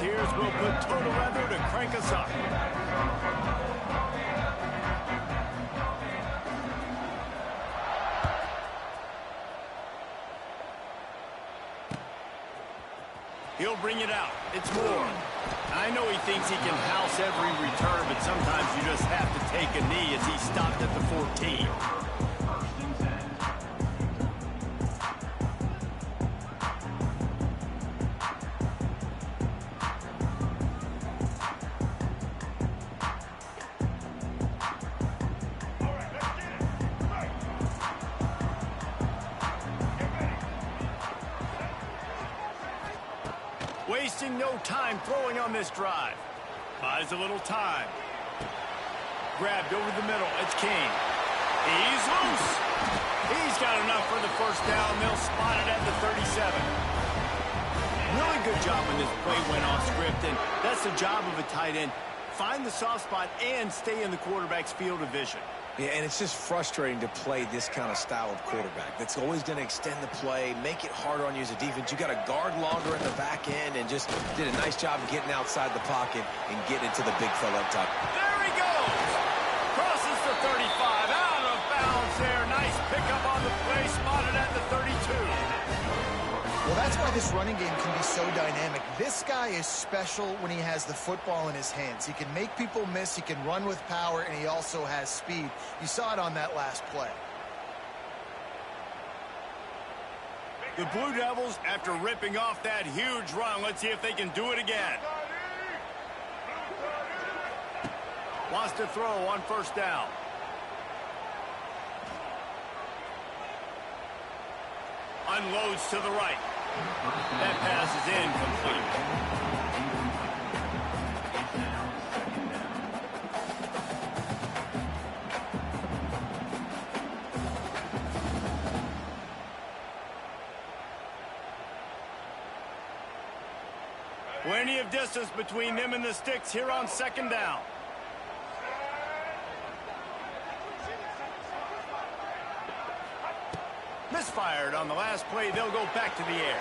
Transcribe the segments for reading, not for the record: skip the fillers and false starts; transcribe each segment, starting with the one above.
Musketeers will put total weather to crank us up. He'll bring it out. It's Moore. I know he thinks he can house every return, but sometimes you just have to take a knee as he stopped at the 14. Wasting no time throwing on this drive. Buys a little time. Grabbed over the middle. It's King. He's loose. He's got enough for the first down. They'll spot it at the 37. Really good job when this play went off script, and that's the job of a tight end. Find the soft spot and stay in the quarterback's field of vision. Yeah, and it's just frustrating to play this kind of style of quarterback. That's always going to extend the play, make it harder on you as a defense. You got to guard longer in the back end, and just did a nice job of getting outside the pocket and getting it to the big fella up top. There he goes! Crosses the 35, out of bounds there. Nice pickup on the play, spotted at the 32. Well, that's why this running game can be so dynamic. This guy is special when he has the football in his hands. He can make people miss, he can run with power, and he also has speed. You saw it on that last play. The Blue Devils, after ripping off that huge run, let's see if they can do it again. Wants to throw on first down. Unloads to the right. That pass is incomplete. Plenty of distance between them and the sticks here on second down. Misfired on the last play. They'll go back to the air.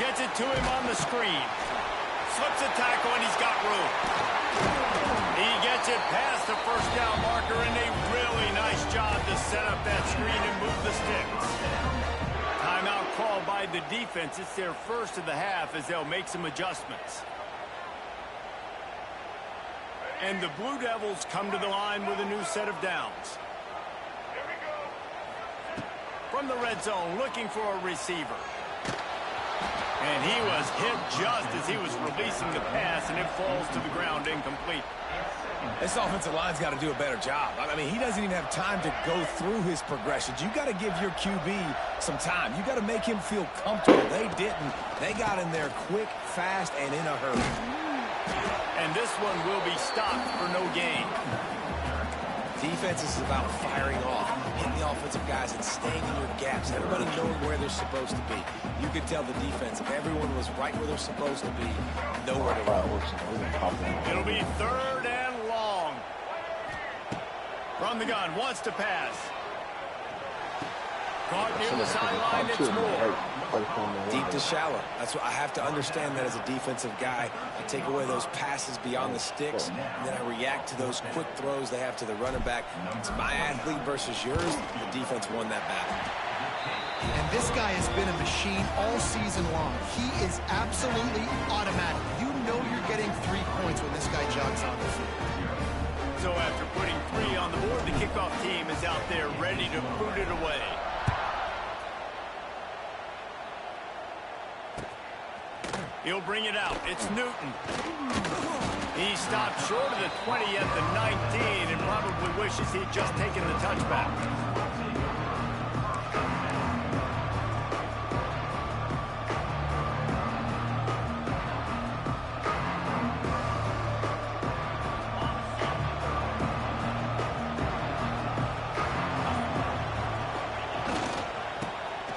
Gets it to him on the screen. Slips a tackle, and he's got room. He gets it past the first down marker, and a really nice job to set up that screen and move the sticks. Timeout called by the defense. It's their first of the half as they'll make some adjustments. And the Blue Devils come to the line with a new set of downs. From the red zone, looking for a receiver. And he was hit just as he was releasing the pass, and it falls to the ground incomplete. This offensive line's got to do a better job. I mean, he doesn't even have time to go through his progressions. You got to give your QB some time. You got to make him feel comfortable. They didn't. They got in there quick, fast, and in a hurry. And this one will be stopped for no gain. Defense is about firing off, hitting the offensive guys and staying in your gaps. Everybody knowing where they're supposed to be. You could tell the defense, everyone was right where they're supposed to be, nowhere to run. It'll be third and long. From the gun, wants to pass. Caught near the sideline, it's Moore. Deep to shallow. That's what I have to understand that as a defensive guy. I take away those passes beyond the sticks, and then I react to those quick throws they have to the running back. It's my athlete versus yours. The defense won that battle. And this guy has been a machine all season long. He is absolutely automatic. You know you're getting 3 points when this guy jogs on the field. So after putting 3 on the board, the kickoff team is out there ready to boot it away. He'll bring it out. It's Newton. He stopped short of the 20 at the 19 and probably wishes he'd just taken the touchback.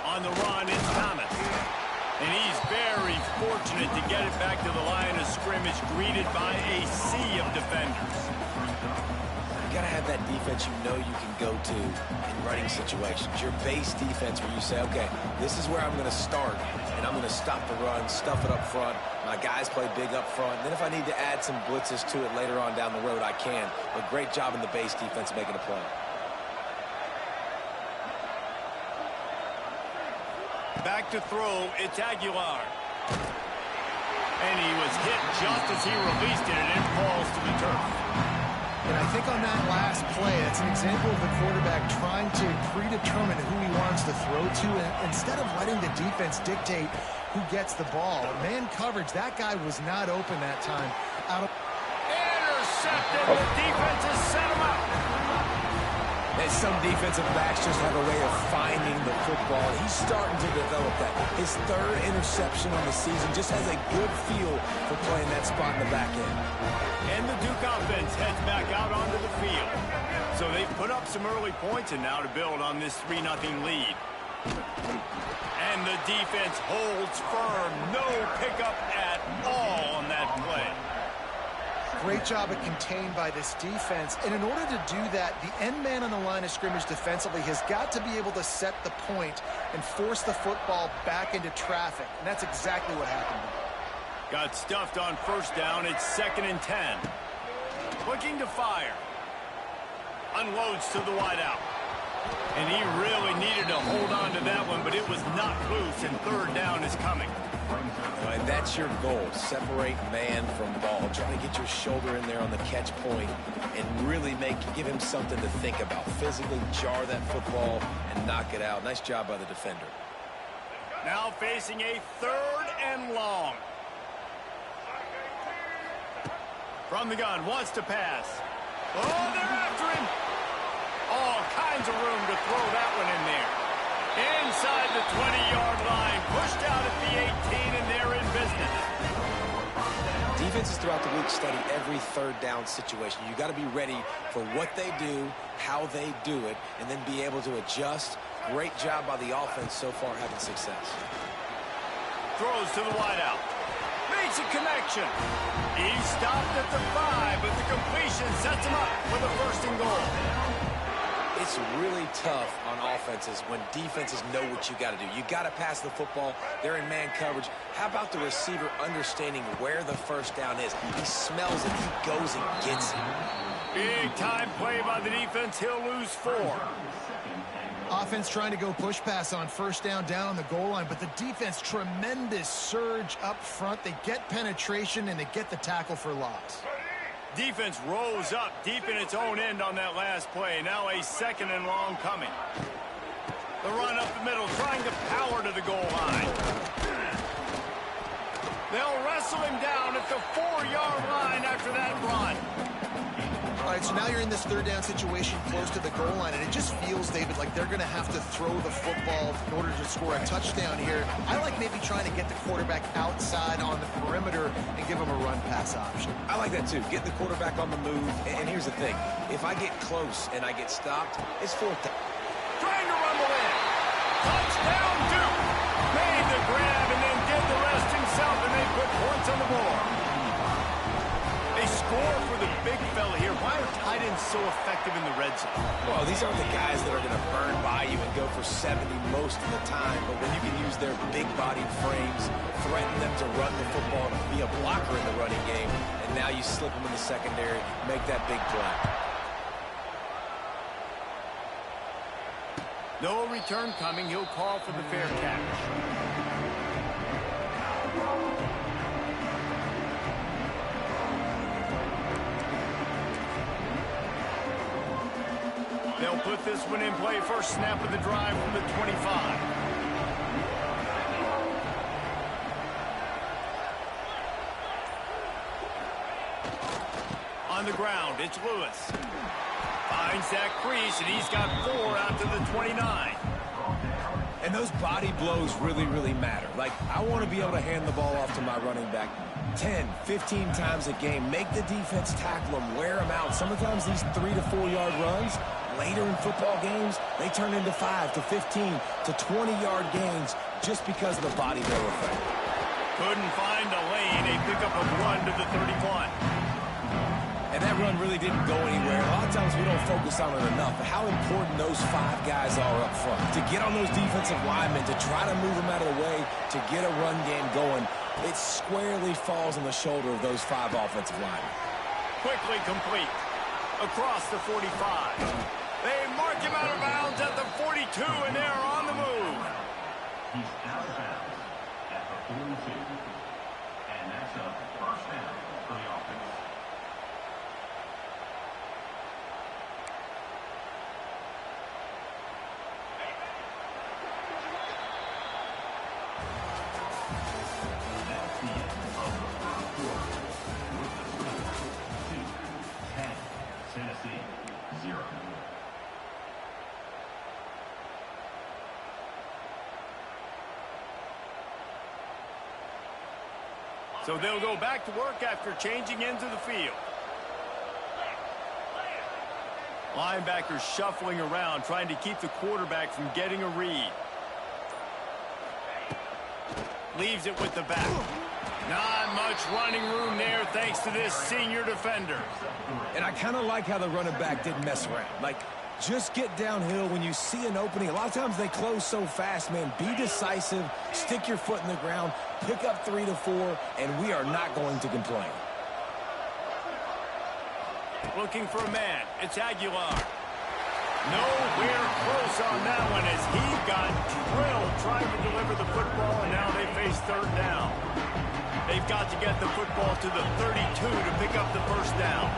On the run, it's Thomas. And he's very fortunate to get it back to the line of scrimmage, greeted by a sea of defenders. You got to have that defense you know you can go to in running situations. Your base defense where you say, okay, this is where I'm going to start. And and I'm going to stop the run, stuff it up front. My guys play big up front. And then if I need to add some blitzes to it later on down the road, I can. But great job in the base defense making a play. Back to throw, it's Aguilar. And he was hit just as he released it, and it falls to the turf. And I think on that last play, it's an example of the quarterback trying to predetermine who he wants to throw to, and instead of letting the defense dictate who gets the ball. Man coverage, that guy was not open that time. Intercepted, the defense has set him up. And some defensive backs just have a way of finding the football. He's starting to develop that. His third interception on the season just has a good feel for playing that spot in the back end. And the Duke offense heads back out onto the field. So they've put up some early points and now to build on this 3-0 lead. And the defense holds firm. No pickup at all on that play. Great job at contained by this defense. And in order to do that, the end man on the line of scrimmage defensively has got to be able to set the point and force the football back into traffic. And that's exactly what happened. Got stuffed on first down. It's 2nd and 10. Looking to fire. Unloads to the wideout. And he really needed to hold on to that one, but it was not loose, and 3rd down is coming. And that's your goal. Separate man from ball. Try to get your shoulder in there on the catch point and really give him something to think about. Physically jar that football and knock it out. Nice job by the defender. Now facing a 3rd and long. From the gun, wants to pass. Oh, they're after him. All kinds of room to throw that one in there. Inside the 20-yard line, pushed out at the 18, and they're in business. Defenses throughout the week study every 3rd down situation. You got to be ready for what they do, how they do it, and then be able to adjust. Great job by the offense so far having success. Throws to the wideout. Makes a connection. He stopped at the 5, but the completion sets him up for the 1st and goal. It's really tough on offenses when defenses know what you got to do. You got to pass the football. They're in man coverage. How about the receiver understanding where the 1st down is? He smells it. He goes and gets it. Big time play by the defense. He'll lose 4. Offense trying to go push pass on 1st down on the goal line, but the defense, tremendous surge up front. They get penetration, and they get the tackle for loss. Defense rose up deep in its own end on that last play. Now a 2nd and long coming. The run up the middle, trying to power to the goal line. They'll wrestle him down at the 4-yard line after that run. All right, so now you're in this 3rd down situation close to the goal line, and it just feels, David, like they're going to have to throw the football in order to score a touchdown here. I like maybe trying to get the quarterback outside on the perimeter and give him a run-pass option. I like that, too. Get the quarterback on the move. And here's the thing. If I get close and I get stopped, it's 4th down. Trying to rumble in. Touchdown, Duke. Made the grab and then did the rest himself, and they put points on the board. They score for the big fella here. Why are tight ends so effective in the red zone? Well, these aren't the guys that are going to burn by you and go for 70 most of the time, but when you can use their big-bodied frames, threaten them to run the football, and be a blocker in the running game, and now you slip them in the secondary, make that big play. No return coming. He'll call for the fair catch. They'll put this one in play. First snap of the drive from the 25. On the ground, it's Lewis. Finds that crease, and he's got 4 out to the 29. And those body blows really, really matter. Like, I want to be able to hand the ball off to my running back 10, 15 times a game. Make the defense tackle them, wear them out. Sometimes these 3 to 4 yard runs, later in football games, they turn into 5 to 15 to 20-yard gains just because of the body blow effect. Couldn't find a lane. A pickup of 1 to the 31. And that run really didn't go anywhere. A lot of times we don't focus on it enough, but how important those 5 guys are up front. To get on those defensive linemen, to try to move them out of the way, to get a run game going, it squarely falls on the shoulder of those 5 offensive linemen. Quickly complete. Across the 45. They mark him out of bounds at the 42, and they're on the move. He's out of bounds at the 42. And that's a first down for the offense. That's the end of the first quarter. With the score 2-10. Tennessee 0. So they'll go back to work after changing into the field. Linebackers shuffling around, trying to keep the quarterback from getting a read. Leaves it with the back. Not much running room there thanks to this senior defender. And I kind of like how the running back didn't mess around. Like, just get downhill when you see an opening. A lot of times they close so fast, man. Be decisive, stick your foot in the ground, pick up 3 to 4, and we are not going to complain. Looking for a man. It's Aguilar. Nowhere close on that one as he got drilled trying to deliver the football, and now they face 3rd down. They've got to get the football to the 32 to pick up the first down.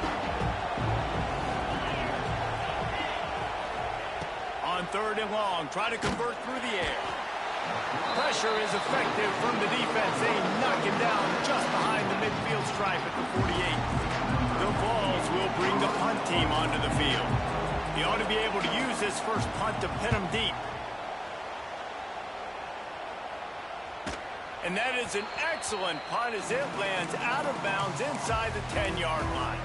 On 3rd and long, try to convert through the air. Pressure is effective from the defense. They knock him down just behind the midfield stripe at the 48. The Vols will bring the punt team onto the field. He ought to be able to use this first punt to pin him deep. And that is an excellent punt as it lands out of bounds inside the 10-yard line.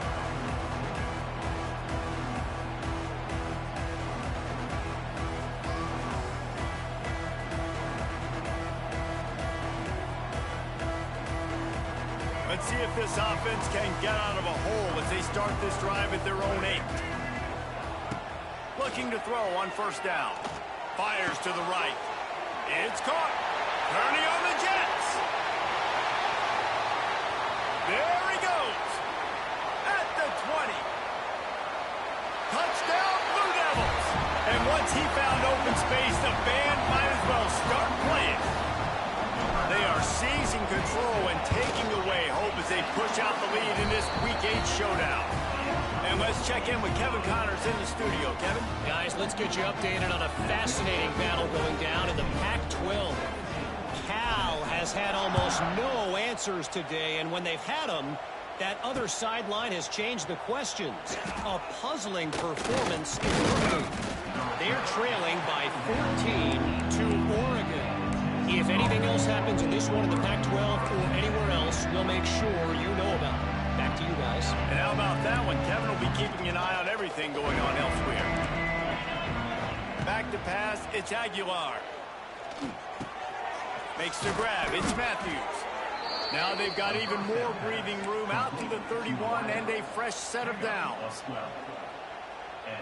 Let's see if this offense can get out of a hole as they start this drive at their own 8. Looking to throw on 1st down. Fires to the right. It's caught. Turning on the Jets. There he goes. At the 20. Touchdown, Blue Devils. And once he found open space, the band might as well start playing. They are seizing control and taking away hope as they push out the lead in this Week 8 showdown. And let's check in with Kevin Connors in the studio. Kevin? Guys, let's get you updated on a fascinating battle going down in the Pac-12. Cal has had almost no answers today, and when they've had them, that other sideline has changed the questions. A puzzling performance in Berkeley. They're trailing by 14 to Oregon. If anything else happens in this one in the Pac-12 or anywhere else, we'll make sure you know about it. Back to you guys. And how about that one? Kevin will be keeping an eye on everything going on elsewhere. Back to pass, it's Aguilar. Makes the grab, it's Matthews. Now they've got even more breathing room out to the 31 and a fresh set of downs.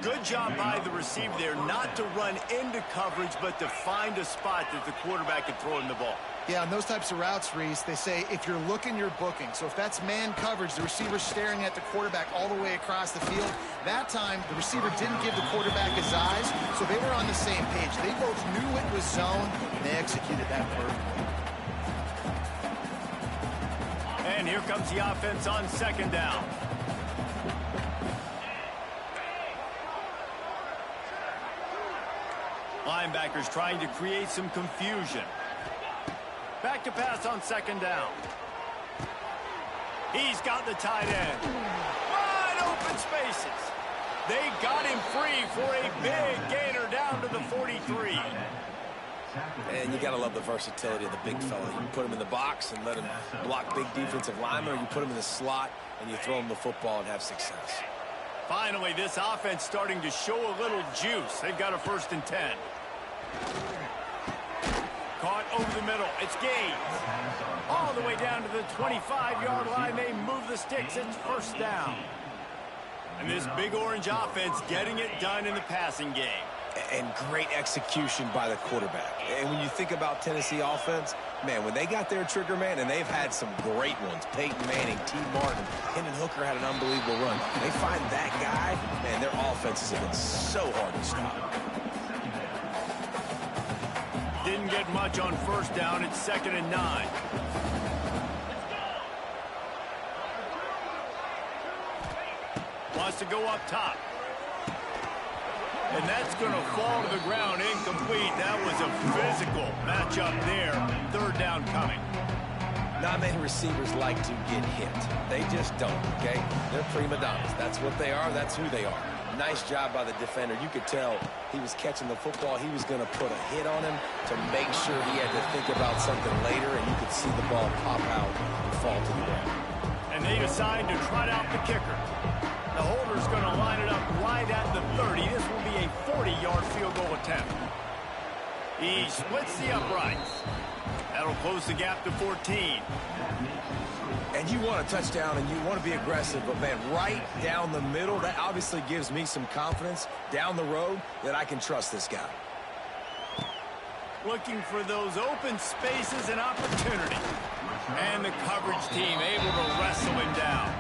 Good job by the receiver there not to run into coverage, but to find a spot that the quarterback can throw him the ball. Yeah, on those types of routes, Reese, they say if you're looking, you're booking. So if that's man coverage, the receiver's staring at the quarterback all the way across the field. That time, the receiver didn't give the quarterback his eyes, so they were on the same page. They both knew it was zone, and they executed that perfectly. And here comes the offense on 2nd down. Linebackers trying to create some confusion. Back to pass on 2nd down. He's got the tight end. Wide open spaces. They got him free for a big gainer down to the 43. And you got to love the versatility of the big fella. You can put him in the box and let him block big defensive linemen, or you put him in the slot and you throw him the football and have success. Finally, this offense starting to show a little juice. They've got a 1st and 10. Caught over the middle. It's Gaines. All the way down to the 25-yard line. They move the sticks. It's 1st down. And this big orange offense getting it done in the passing game. And great execution by the quarterback. And when you think about Tennessee offense, man, when they got their trigger man, and they've had some great ones, Peyton Manning, T. Martin, Hendon Hooker had an unbelievable run. They find that guy, man, their offenses have been so hard to stop. Didn't get much on first down. It's 2nd and 9. Wants to go up top. And that's going to fall to the ground, incomplete. That was a physical matchup there. 3rd down coming. Not many receivers like to get hit. They just don't, okay? They're prima donnas. That's what they are. That's who they are. Nice job by the defender. You could tell he was catching the football. He was going to put a hit on him to make sure he had to think about something later, and you could see the ball pop out and fall to the ground. And they decide to trot out the kicker. The holder's going to line it up right at the 30. This will be a 40-yard field goal attempt. He splits the uprights. That'll close the gap to 14. And you want a touchdown and you want to be aggressive, but, man, right down the middle, that obviously gives me some confidence down the road that I can trust this guy. Looking for those open spaces and opportunity. And the coverage team able to wrestle him down.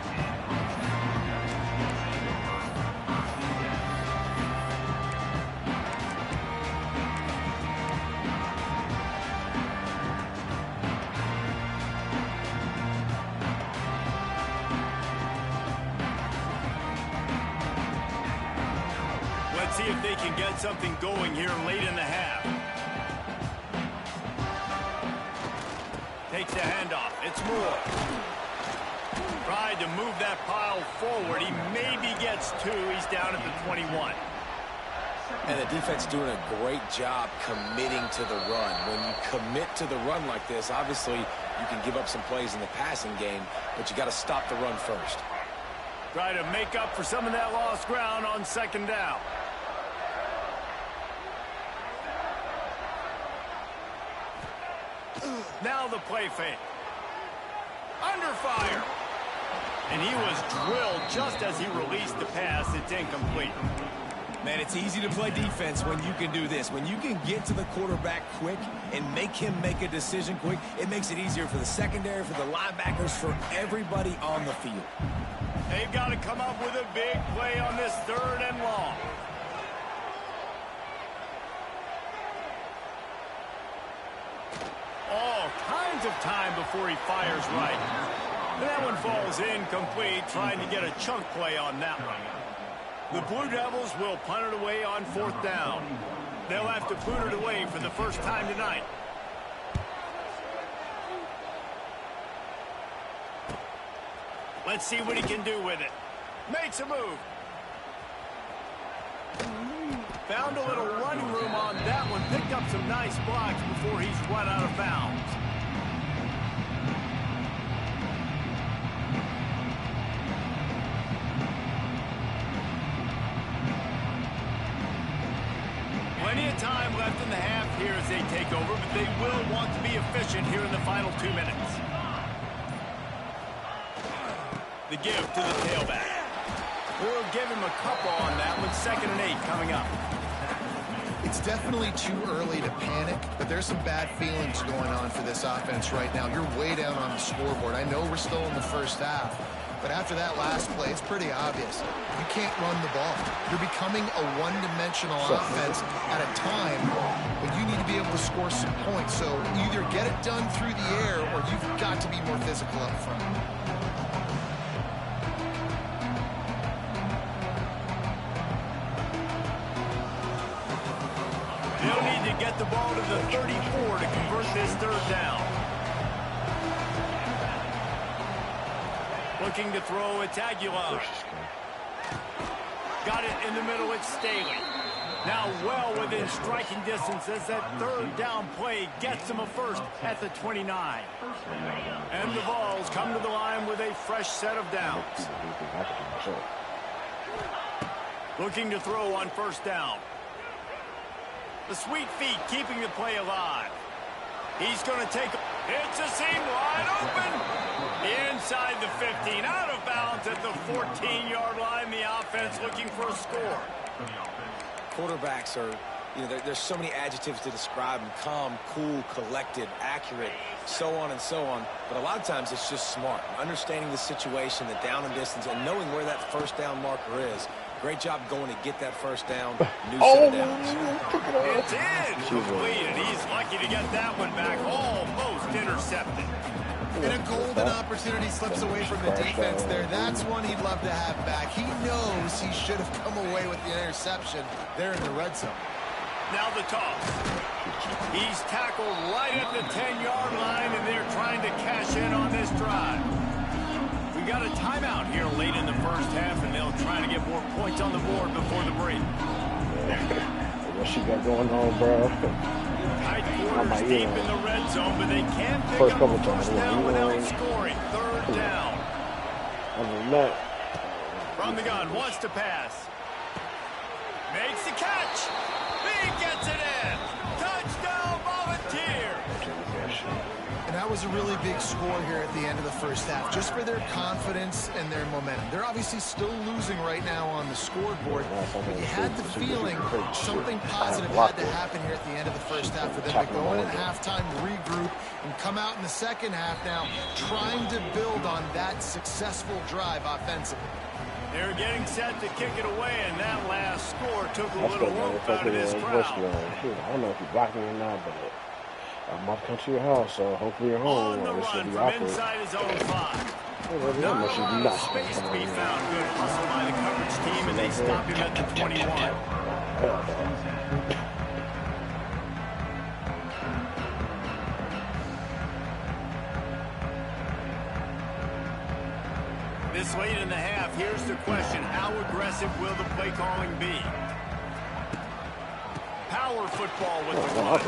See if they can get something going here late in the half. Takes the handoff. It's Moore. Tried to move that pile forward. He maybe gets 2. He's down at the 21. And the defense doing a great job committing to the run. When you commit to the run like this, obviously you can give up some plays in the passing game, but you got to stop the run first. Try to make up for some of that lost ground on 2nd down. Now the play fake. Under fire. And he was drilled just as he released the pass. It's incomplete. Man, it's easy to play defense when you can do this. When you can get to the quarterback quick and make him make a decision quick, it makes it easier for the secondary, for the linebackers, for everybody on the field. They've got to come up with a big play on this 3rd and long. All kinds of time before he fires right. And that one falls incomplete, trying to get a chunk play on that one. The Blue Devils will punt it away on 4th down. They'll have to punt it away for the first time tonight. Let's see what he can do with it. Makes a move. Found a little running room on that one. Picked up some nice blocks before he's run out of bounds. Plenty of time left in the half here as they take over, but they will want to be efficient here in the final 2 minutes. The give to the tailback. We'll give him a couple on that one. 2nd and 8 coming up. It's definitely too early to panic, but there's some bad feelings going on for this offense right now. You're way down on the scoreboard. I know we're still in the first half, but after that last play, it's pretty obvious. You can't run the ball. You're becoming a one-dimensional offense at a time when you need to be able to score some points. So either get it done through the air or you've got to be more physical up front. They'll need to get the ball to the 34 to convert this 3rd down. Looking to throw, it's Aguilar. Got it in the middle, it's Staley. Now well within striking distance as that 3rd down play gets him a first at the 29. And the Vols come to the line with a fresh set of downs. Looking to throw on 1st down. The sweet feet keeping the play alive. He's going to take It's a seam wide open. Inside the 15, out of bounds at the 14-yard line. The offense looking for a score. Quarterbacks are, there's so many adjectives to describe them: calm, cool, collected, accurate, so on and so on. But a lot of times it's just smart, understanding the situation, the down and distance, and knowing where that first down marker is. Great job going to get that first down. New set of downs. It's incomplete, and he's lucky to get that one back. Almost intercepted. And a golden opportunity slips away from the defense there. That's one he'd love to have back. He knows he should have come away with the interception there in the red zone. Now the toss. He's tackled right at the 10-yard line, and they're trying to cash in on this drive. We got a timeout here late in the first half, and they'll try to get more points on the board before the break. What she got going on, bro? Tight quarters deep in the red zone, but they can't pick up a first down without scoring. Third down. From the gun, wants to pass. Makes the catch. He gets it in. Touchdown, Volunteer. And that was a really big score here at the end of the first half, just for their confidence and their momentum. They're obviously still losing right now on the scoreboard, but you had the feeling something positive had to happen here at the end of the first half for them to go in at halftime, regroup, and come out in the second half now trying to build on that successful drive offensively. They're getting set to kick it away, and that last score took a little rope out of this crowd. I don't know if you're blocking or not, but I'm about to come to your house, so hopefully you're home. On the run from inside his own 5. Not a lot of space to be found. Good hustle by the coverage team, and they stop him at the 21. This late in the half, here's the question: how aggressive will the play calling be? Power football with the run.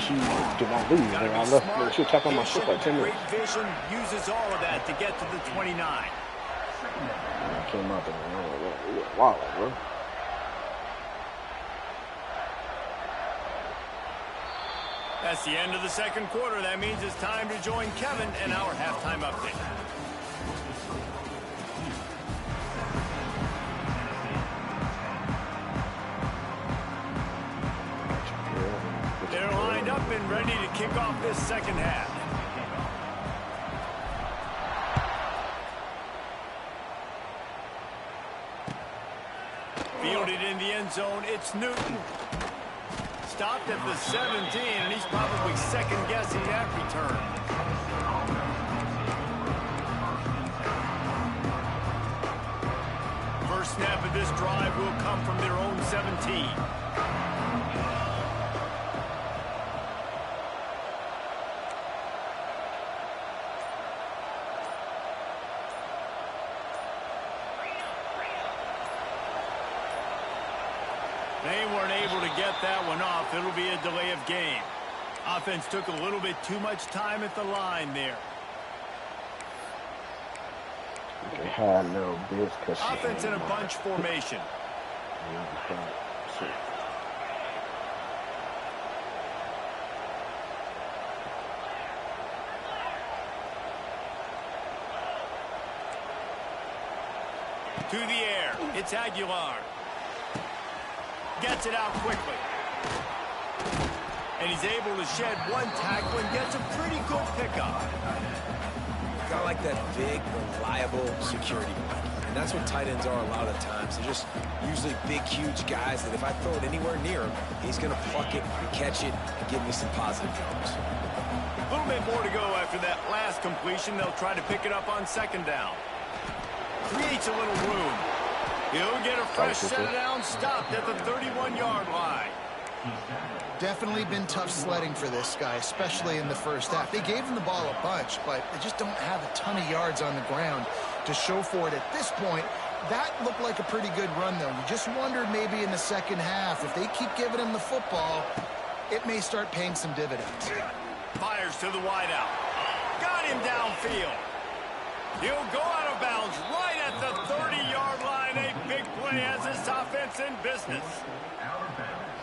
She did not leave. I left. She tapped on my foot like 10 minutes. Great vision, uses all of that to get to the 29. I came out there. Wow, bro. That's the end of the second quarter. That means it's time to join Kevin and our halftime update. They're lined up and ready to kick off this second half. Fielded in the end zone, it's Newton. Stopped at the 17, and he's probably second-guessing that return. First snap of this drive will come from their own 17. They weren't able to get that one off. It'll be a delay of game. Offense took a little bit too much time at the line there. They had no business. Offense in a bunch formation. To the air. It's Aguilar. Gets it out quickly. And he's able to shed one tackle and gets a pretty good pickup. Got like that big, reliable security blanket. And that's what tight ends are a lot of the times. They're just usually big, huge guys that if I throw it anywhere near him, he's going to pluck it, catch it, and give me some positive yards. A little bit more to go after that last completion. They'll try to pick it up on second down. Creates a little room. He'll get a fresh set of downs, stopped at the 31-yard line. Definitely been tough sledding for this guy, especially in the first half. They gave him the ball a bunch, but they just don't have a ton of yards on the ground to show for it at this point. That looked like a pretty good run, though. You just wondered maybe in the second half, if they keep giving him the football, it may start paying some dividends. Fires to the wideout. Got him downfield. He'll go out of bounds right at the 30-yard line. A big play as this offense in business.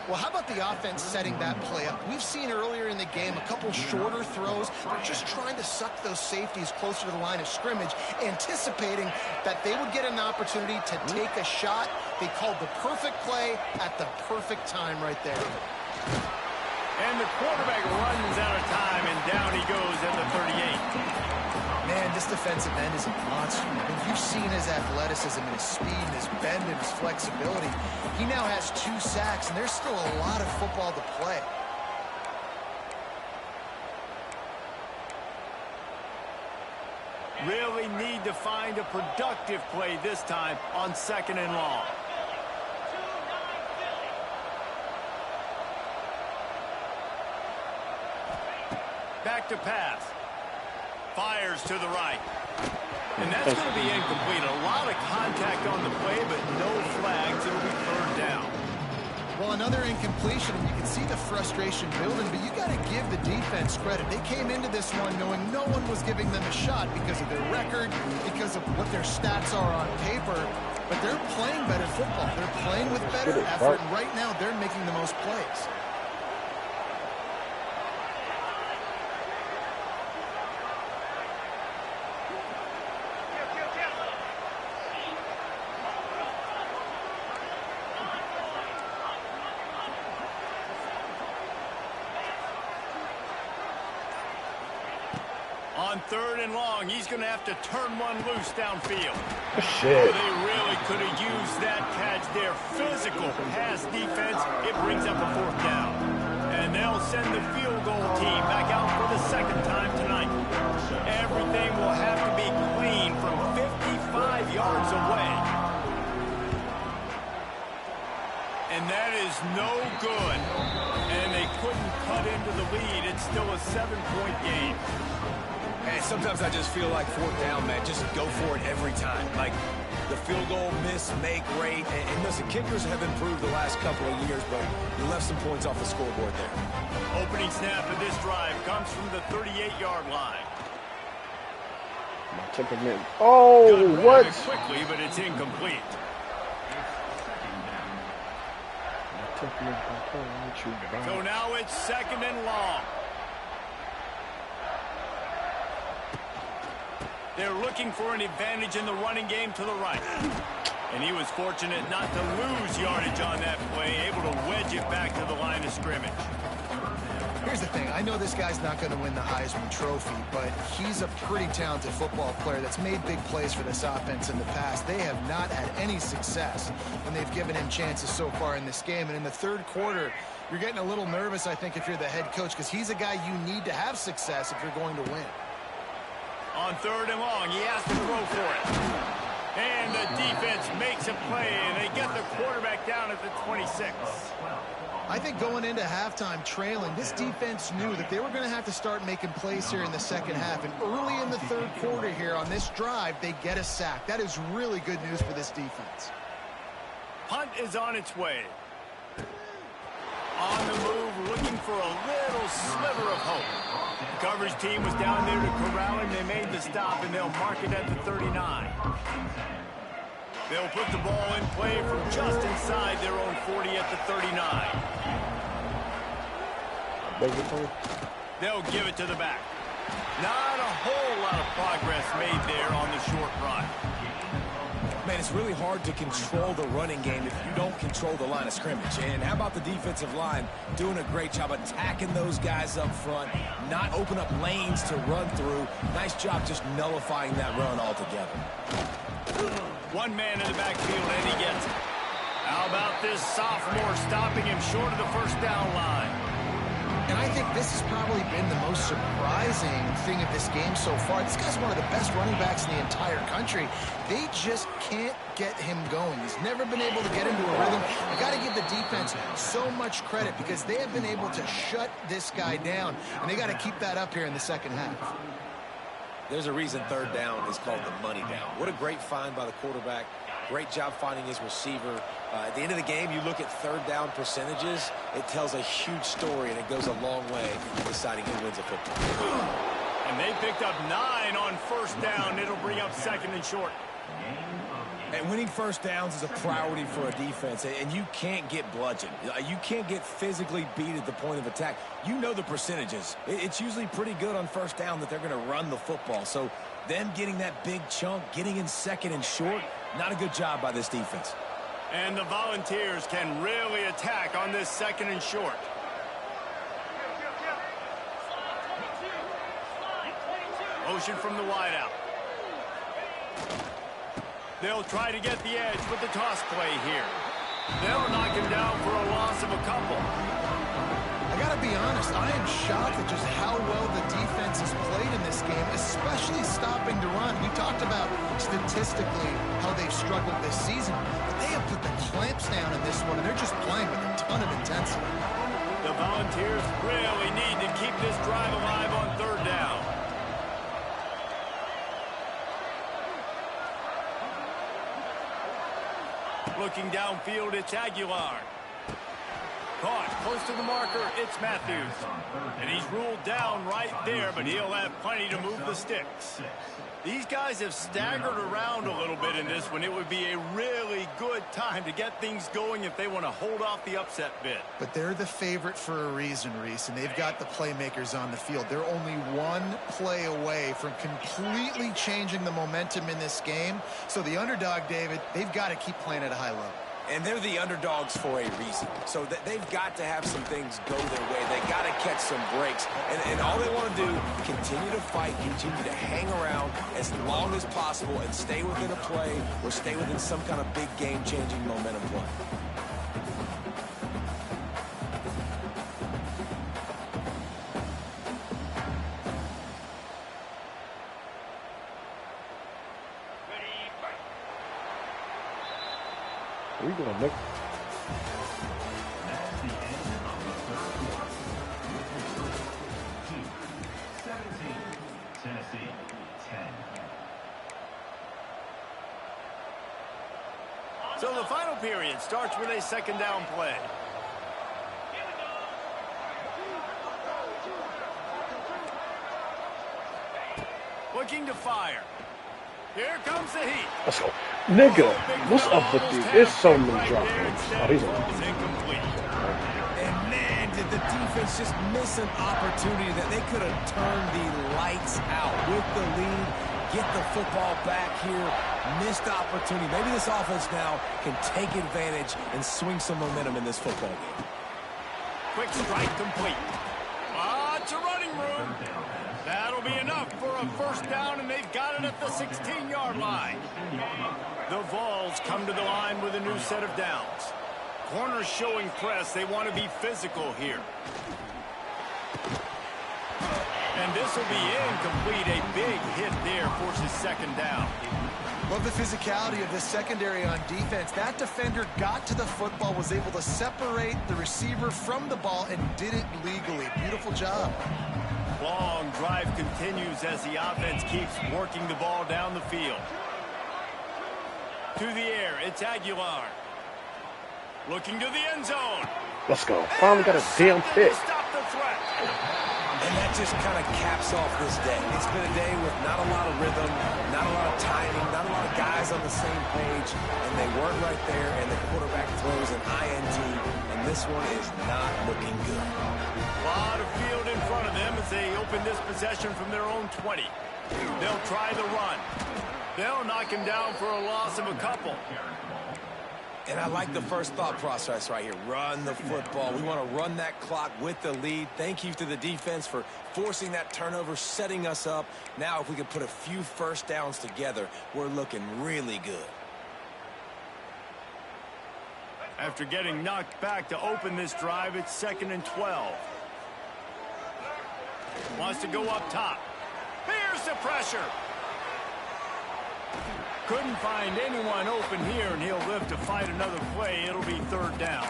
Well, how about the offense setting that play up? We've seen earlier in the game a couple shorter throws. They're just trying to suck those safeties closer to the line of scrimmage, anticipating that they would get an opportunity to take a shot. They called the perfect play at the perfect time right there. And the quarterback runs out of time, and down he goes at the 38. Man, this defensive end is a monster. I mean, you've seen his athleticism and his speed and his bend and his flexibility. He now has 2 sacks, and there's still a lot of football to play. Really need to find a productive play this time on 2nd and long. Back to pass. Fires to the right. And that's going to be incomplete. A lot of contact on the play, but no flags. It'll be 3rd down. Well, another incompletion, and you can see the frustration building, but you got to give the defense credit. They came into this one knowing no one was giving them a shot because of their record, because of what their stats are on paper, but they're playing better football. They're playing with better effort, and right now they're making the most plays. On 3rd and long, he's going to have to turn one loose downfield. Shit. They really could have used that catch there. Physical pass defense. It brings up a 4th down. And they'll send the field goal team back out for the 2nd time tonight. Everything will have to be clean from 55 yards away. And that is no good. And they couldn't cut into the lead. It's still a 7-point game. And sometimes I just feel like 4th down, man. Just go for it every time. Like the field goal, miss, make, great. And listen, kickers have improved the last couple of years, but you left some points off the scoreboard there. Opening snap of this drive comes from the 38-yard line. My temperament. Oh, what? Quickly, but it's incomplete. So now it's 2nd and long. They're looking for an advantage in the running game to the right. And he was fortunate not to lose yardage on that play, able to wedge it back to the line of scrimmage. Here's the thing. I know this guy's not going to win the Heisman Trophy, but he's a pretty talented football player that's made big plays for this offense in the past. They have not had any success when they've given him chances so far in this game. And in the 3rd quarter, you're getting a little nervous, I think, if you're the head coach, because he's a guy you need to have success if you're going to win. On 3rd and long, he has to throw for it. And the defense makes a play, and they get the quarterback down at the 26. I think going into halftime trailing, this defense knew that they were going to have to start making plays here in the 2nd half. And early in the 3rd quarter here on this drive, they get a sack. That is really good news for this defense. Punt is on its way. On the move, looking for a little sliver of hope. The coverage team was down there to corral him. They made the stop, and they'll mark it at the 39. They'll put the ball in play from just inside their own 40 at the 39. They'll give it to the back. Not a whole lot of progress made there on the short run. Man, it's really hard to control the running game if you don't control the line of scrimmage. And how about the defensive line doing a great job attacking those guys up front, not open up lanes to run through. Nice job just nullifying that run altogether. One man in the backfield, and he gets it. How about this sophomore stopping him short of the 1st down line? And I think this has probably been the most surprising thing of this game so far. This guy's one of the best running backs in the entire country. They just can't get him going. He's never been able to get into a rhythm. You got to give the defense so much credit because they have been able to shut this guy down, and they got to keep that up here in the 2nd half. There's a reason 3rd down is called the money down. What a great find by the quarterback. Great job finding his receiver. At the end of the game, you look at 3rd down percentages. It tells a huge story, and it goes a long way in deciding who wins a football. And they picked up 9 on 1st down. It'll bring up 2nd and short. And winning first downs is a priority for a defense, and you can't get bludgeoned. You can't get physically beat at the point of attack. You know the percentages. It's usually pretty good on first down that they're going to run the football. So them getting that big chunk, getting in second and short, not a good job by this defense. And the Volunteers can really attack on this second and short. Motion from the wideout. They'll try to get the edge with the toss play here. They'll knock him down for a loss of a couple. I got to be honest, I am shocked at just how well the defense has played in this game, especially stopping to run. We talked about statistically how they've struggled this season, but they have put the clamps down in this one, and they're just playing with a ton of intensity. The Volunteers really need to keep this drive alive on third down. Looking downfield, it's Aguilar. Caught close to the marker, it's Matthews. And he's ruled down right there, but he'll have plenty to move the sticks. These guys have staggered around a little bit in this one. It would be a really good time to get things going if they want to hold off the upset bid. But they're the favorite for a reason, Reese, and they've got the playmakers on the field. They're only one play away from completely changing the momentum in this game. So the underdog, David, they've got to keep playing at a high level. And they're the underdogs for a reason. So they've got to have some things go their way. They've got to catch some breaks. And all they want to do, continue to fight, continue to hang around as long as possible and stay within a play or stay within some kind of big game-changing momentum play. We gonna make. That's the end of the third quarter. 17, Tennessee 10. So the final period starts with a second down play. Looking to fire. Here comes the heat. Let's go. Nigga, what's up with you? There's so many drops. Oh, he's on. Incomplete. And man, did the defense just miss an opportunity that they could have turned the lights out with the lead, get the football back here, missed opportunity. Maybe this offense now can take advantage and swing some momentum in this football game. Quick strike complete. Lots of running room. That'll be enough for a first down, and they've got it at the 16-yard line. The Vols come to the line with a new set of downs. Corners showing press. They want to be physical here. And this will be incomplete. A big hit there forces second down. Love the physicality of this secondary on defense. That defender got to the football, was able to separate the receiver from the ball, and did it legally. Beautiful job. Long drive continues as the offense keeps working the ball down the field. To the air, it's Aguilar. Looking to the end zone. Let's go. Finally got a damn pick. Stop the threat. And that just kind of caps off this day. It's been a day with not a lot of rhythm, not a lot of timing, not a lot of guys on the same page, and they weren't right there, and the quarterback throws an INT, and this one is not looking good. A lot of field in front of them as they open this possession from their own 20. They'll try the run. They'll knock him down for a loss of a couple. And I like the first thought process right here. Run the football. We want to run that clock with the lead. Thank you to the defense for forcing that turnover, setting us up. Now, if we could put a few first downs together, we're looking really good. After getting knocked back to open this drive, it's 2nd and 12. Wants to go up top. Here's the pressure. Couldn't find anyone open here, and he'll live to fight another play. It'll be third down.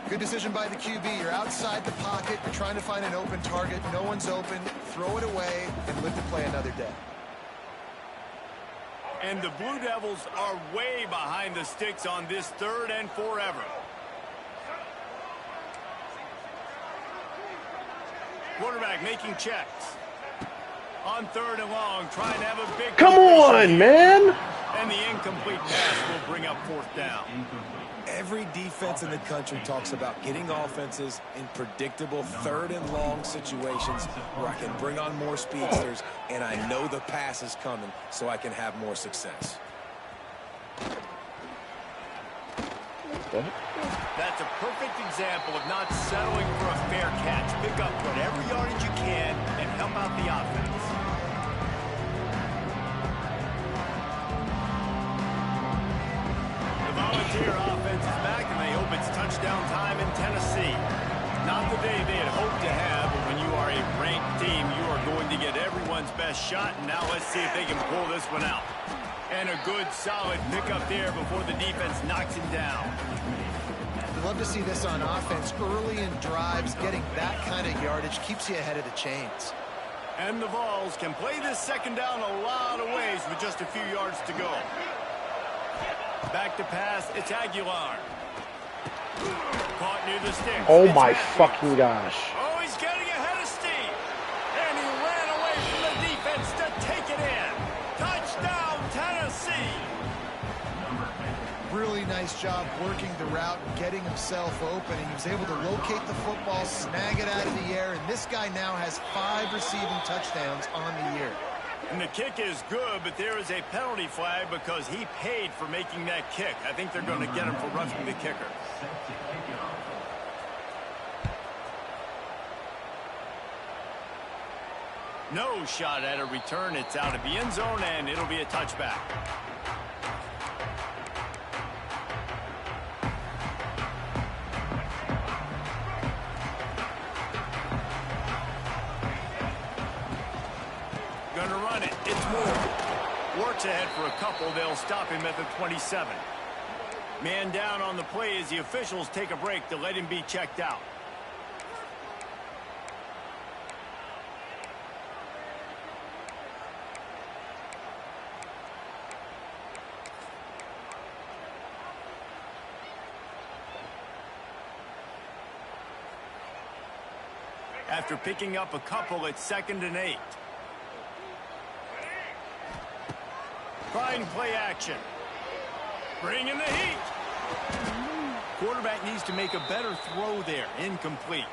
Good decision by the QB. You're outside the pocket. You're trying to find an open target. No one's open. Throw it away and live to play another day. And the Blue Devils are way behind the sticks on this 3rd and forever. Quarterback making checks. On 3rd and long, trying to have a big... Come on, man. And the incomplete pass will bring up fourth down. Every defense in the country talks about getting offenses in predictable third and long situations where I can bring on more speedsters and I know the pass is coming so I can have more success. That's a perfect example of not settling for a fair catch. Pick up whatever yardage you can and help out the offense. The Volunteer offense is back, and they hope it's touchdown time in Tennessee. Not the day they had hoped to have, but when you are a ranked team, you are going to get everyone's best shot, and now let's see if they can pull this one out. And a good, solid pickup there before the defense knocks him down. I'd love to see this on offense. Early in drives, getting that kind of yardage keeps you ahead of the chains. And the Vols can play this second down a lot of ways with just a few yards to go. Back to pass, it's Aguilar. Caught near the sticks. Oh It's my Matthews. fucking gosh. Oh, he's getting ahead of steam. And he ran away from the defense to take it in. Touchdown, Tennessee. Really nice job working the route and getting himself open. He was able to locate the football, snag it out of the air, and this guy now has 5 receiving touchdowns on the year. And the kick is good, but there is a penalty flag because he paid for making that kick. I think they're going to get him for roughing the kicker. No shot at a return. It's out of the end zone, and it'll be a touchback. Gonna run it. It's Moore. Works ahead for a couple. They'll stop him at the 27. Man down on the play as the officials take a break to let him be checked out. After picking up a couple, it's 2nd and 8. Trying play action. Bringing the heat. Quarterback needs to make a better throw there. Incomplete.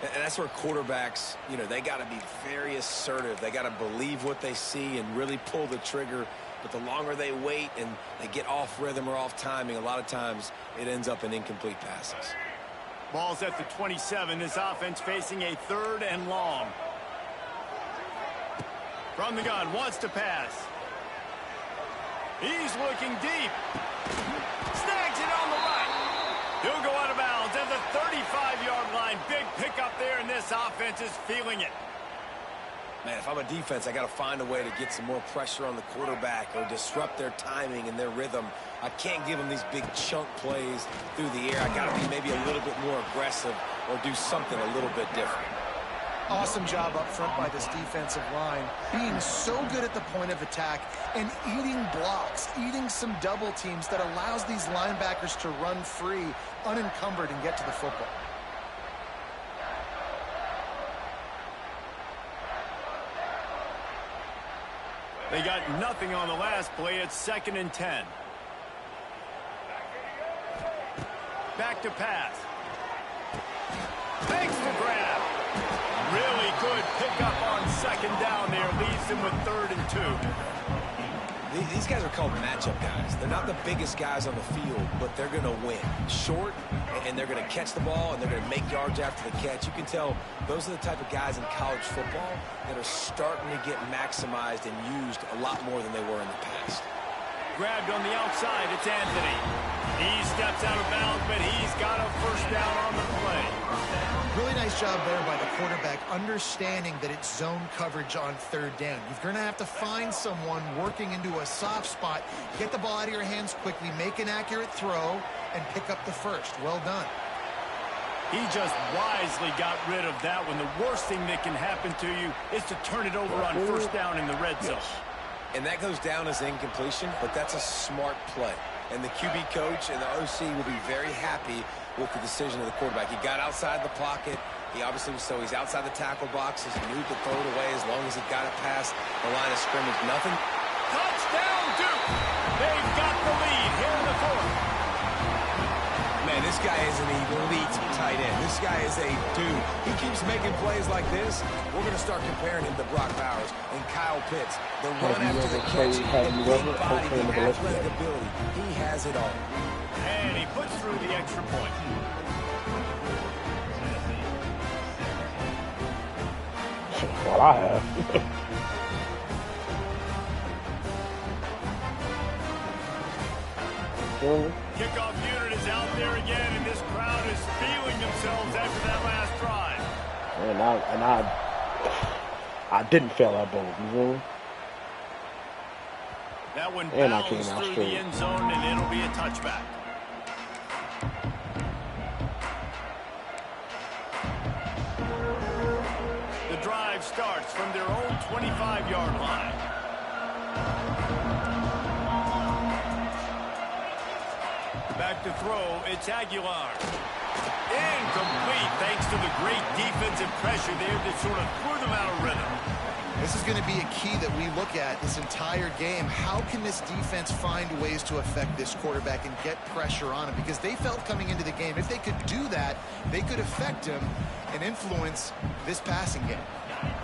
And that's where quarterbacks, you know, they got to be very assertive. They got to believe what they see and really pull the trigger. But the longer they wait and they get off rhythm or off timing, a lot of times it ends up in incomplete passes. Ball's at the 27. This offense facing a 3rd and long. From the gun, wants to pass. He's looking deep. Snags it on the right. He'll go out of bounds at the 35-yard line. Big pickup there, and this offense is feeling it. Man, if I'm a defense, I got to find a way to get some more pressure on the quarterback or disrupt their timing and their rhythm. I can't give them these big chunk plays through the air. I got to be maybe a little bit more aggressive or do something a little bit different. Awesome job up front by this defensive line, being so good at the point of attack and eating blocks, eating some double teams that allows these linebackers to run free, unencumbered, and get to the football. They got nothing on the last play. It's 2nd and 10. Back to pass. Makes the grab. Really good pickup on 2nd down there. Leaves them with 3rd and 2. These guys are called matchup guys. They're not the biggest guys on the field, but they're going to win. Short, and they're going to catch the ball, and they're going to make yards after the catch. You can tell those are the type of guys in college football that are starting to get maximized and used a lot more than they were in the past. Grabbed on the outside, it's Anthony. He steps out of bounds, but he's got a 1st down on the play. Really nice job there by the quarterback, understanding that it's zone coverage on 3rd down. You're going to have to find someone working into a soft spot, get the ball out of your hands quickly, make an accurate throw, and pick up the 1st. Well done. He just wisely got rid of that when the worst thing that can happen to you is to turn it over on 1st down in the red zone. And that goes down as incompletion, but that's a smart play. And the QB coach and the OC will be very happy with the decision of the quarterback. He got outside the pocket. He obviously was so he's outside the tackle boxes. He knew to throw it away as long as he got it past the line of scrimmage. Nothing. Touchdown, Duke! They've got the lead here in the fourth. Man, this guy is an elite tight end. This guy is a dude. He keeps making plays like this. We're going to start comparing him to Brock Bowers and Kyle Pitts. The run after the catch, the big body, the athletic ability. He has it all. And he puts through the extra point. What I have. Kickoff unit is out there again, and this crowd is feeling themselves after that last drive. And I didn't fail that ball, you know? That one And I bounced came out through straight. the end zone, and it'll be a touchback. The drive starts from their own 25-yard line. Back to throw, it's Aguilar. Incomplete thanks to the great defensive pressure there that sort of threw them out of rhythm. This is going to be a key that we look at this entire game. How can this defense find ways to affect this quarterback and get pressure on him? Because they felt coming into the game, if they could do that, they could affect him and influence this passing game.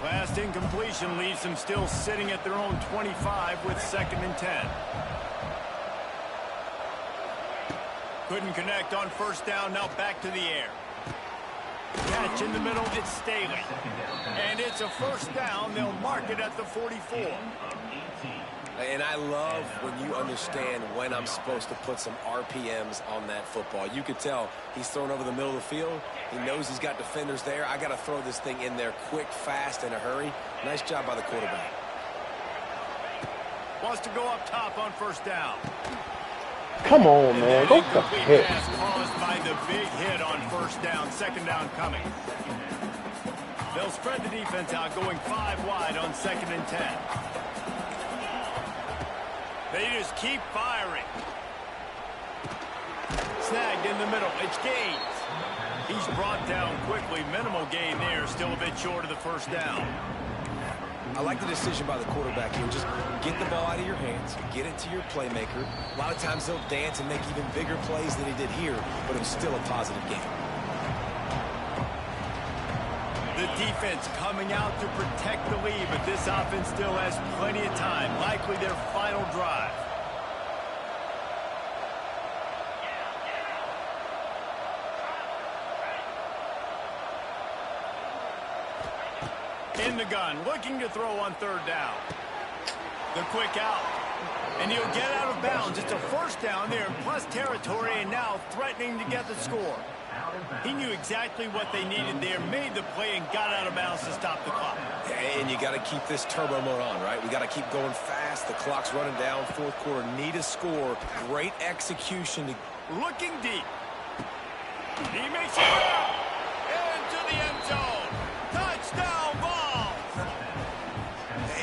Last incompletion leaves them still sitting at their own 25 with 2nd and 10. Couldn't connect on 1st down, now back to the air. Catch in the middle, it's Staley. And it's a 1st down, they'll mark it at the 44. And I love when you understand when I'm supposed to put some RPMs on that football. You could tell he's thrown over the middle of the field. He knows he's got defenders there. I got to throw this thing in there quick, fast, in a hurry. Nice job by the quarterback. Wants to go up top on 1st down. Come on, man. Go for the hit. Pass caused by the big hit on 1st down. 2nd down coming. They'll spread the defense out, going 5 wide on 2nd and 10. They just keep firing. Snagged in the middle. It's Gaines. He's brought down quickly. Minimal gain there. Still a bit short of the 1st down. I like the decision by the quarterback here. Just get the ball out of your hands, get it to your playmaker. A lot of times they'll dance and make even bigger plays than he did here, but it was still a positive game. The defense coming out to protect the lead, but this offense still has plenty of time. Likely their final drive. In the gun, looking to throw on 3rd down. The quick out. And he'll get out of bounds. It's a 1st down there in plus territory, and now threatening to get the score. He knew exactly what they needed there, made the play, and got out of bounds to stop the clock. And you got to keep this turbo mode on, right? We got to keep going fast. The clock's running down. 4th quarter, need a score. Great execution. Looking deep. He makes it into the end zone. Touchdown ball.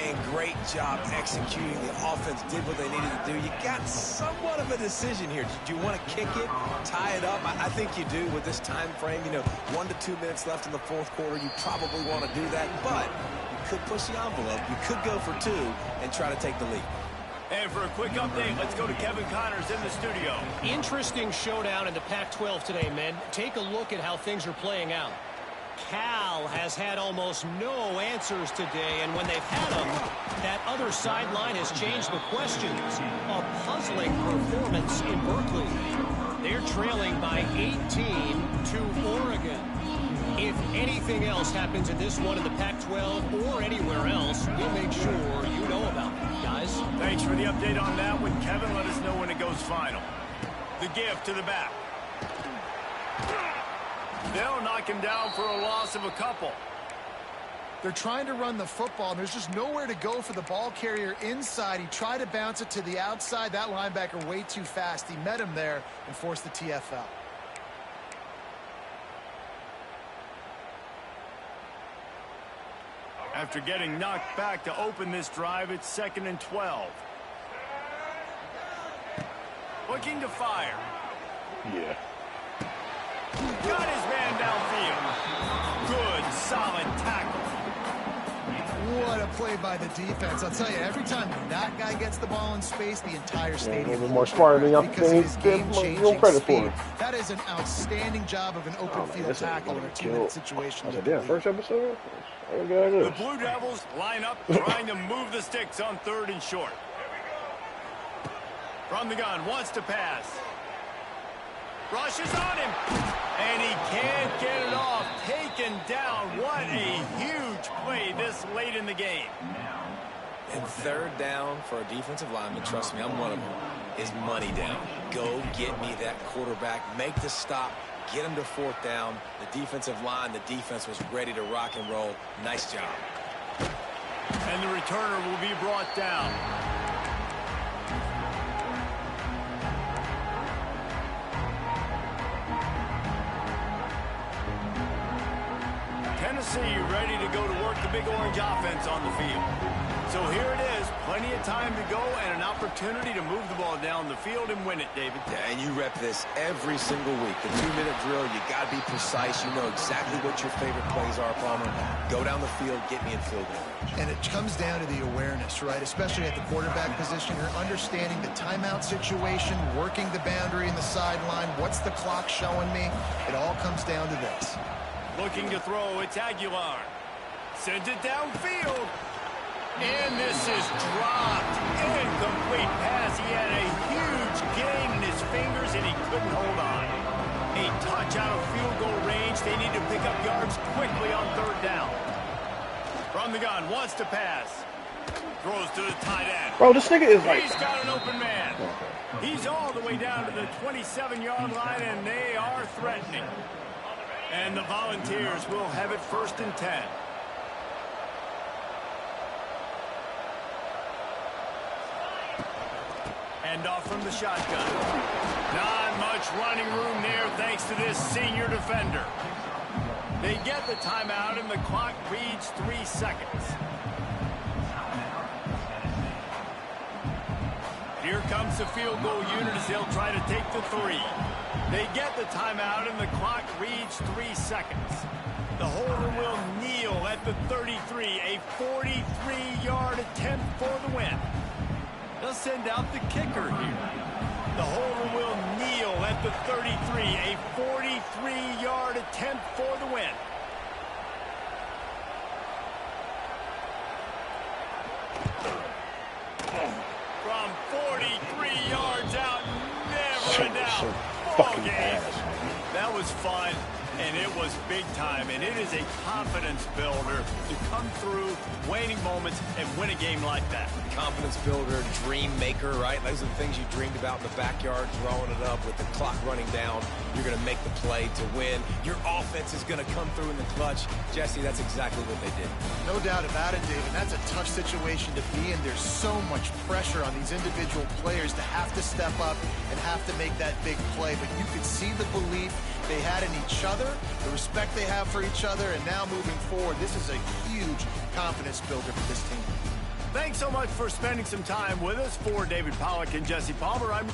And great job executing. The offense did what they needed to do. You got somewhat of a decision here. Do you want to kick it, tie it up? I think you do with this time frame. You know, 1 to 2 minutes left in the 4th quarter. You probably want to do that, but you could push the envelope. You could go for 2 and try to take the lead. And for a quick update, let's go to Kevin Connors in the studio. Interesting showdown in the Pac-12 today, men. Take a look at how things are playing out. Cal has had almost no answers today, and when they've had them, that other sideline has changed the questions. A puzzling performance in Berkeley. They're trailing by 18 to Oregon. If anything else happens in this one in the Pac-12 or anywhere else, we'll make sure you know about it, guys. Thanks for the update on that one, Kevin. Let us know when it goes final. The give to the back. They'll knock him down for a loss of a couple. They're trying to run the football, and there's just nowhere to go for the ball carrier inside. He tried to bounce it to the outside. That linebacker way too fast. He met him there and forced the TFL. After getting knocked back to open this drive, it's 2nd and 12. Looking to fire. Yeah. Got his man downfield. Good, solid tackle. What a play by the defense. I'll tell you, every time that guy gets the ball in space, the entire stadium. A little bit more smart than y'all because of his game-changing credit speed. for. That is an outstanding job of an open field tackle in a 2-minute situation. I said, damn, first episode? The Blue Devils line up trying to move the sticks on 3rd and short. From the gun, wants to pass. Rushes on him. And he can't get it off. Taken down. What a huge play this late in the game. And 3rd down for a defensive lineman, trust me, I'm one of them, is money down. Go get me that quarterback. Make the stop. Get him to 4th down. The defensive line, the defense was ready to rock and roll. Nice job. And the returner will be brought down. Tennessee ready to go to work the Big Orange offense on the field. So here it is, plenty of time to go and an opportunity to move the ball down the field and win it, David. Yeah, and you rep this every single week. The 2-minute drill, you got to be precise. You know exactly what your favorite plays are, Palmer. Go down the field, get me in field goal. And it comes down to the awareness, right? Especially at the quarterback position. You're understanding the timeout situation, working the boundary in the sideline. What's the clock showing me? It all comes down to this. Looking to throw, it's Aguilar. Sends it downfield. And this is dropped. Incomplete pass. He had a huge gain in his fingers, and he couldn't hold on. A touch out of field goal range. They need to pick up yards quickly on 3rd down. From the gun, wants to pass. Throws to the tight end. Bro, this nigga is like... He's got an open man. He's all the way down to the 27-yard line, and they are threatening. And the Volunteers will have it 1st and 10. Hand off from the shotgun. Not much running room there thanks to this senior defender. They get the timeout and the clock reads 3 seconds. Here comes the field goal unit as they'll try to take the 3. They get the timeout and the clock reads 3 seconds. The holder will kneel at the 33, a 43-yard attempt for the win. They'll send out the kicker here. The holder will kneel at the 33, a 43-yard attempt for the win. From 43 yards out, never in doubt. Ball game. That was fun, and it was big time, and it is a confidence builder to come through waning moments and win a game like that. Confidence builder, dream maker, right? Those are the things you dreamed about in the backyard, drawing it up with the clock running down. You're going to make the play to win. Your offense is going to come through in the clutch. Jesse, that's exactly what they did. No doubt about it, David. That's a tough situation to be in. There's so much pressure on these individual players to have to step up and have to make that big play. But you could see the belief they had in each other, the respect they have for each other, and now moving forward, this is a huge confidence builder for this team. Thanks so much for spending some time with us. For David Pollack and Jesse Palmer, I'm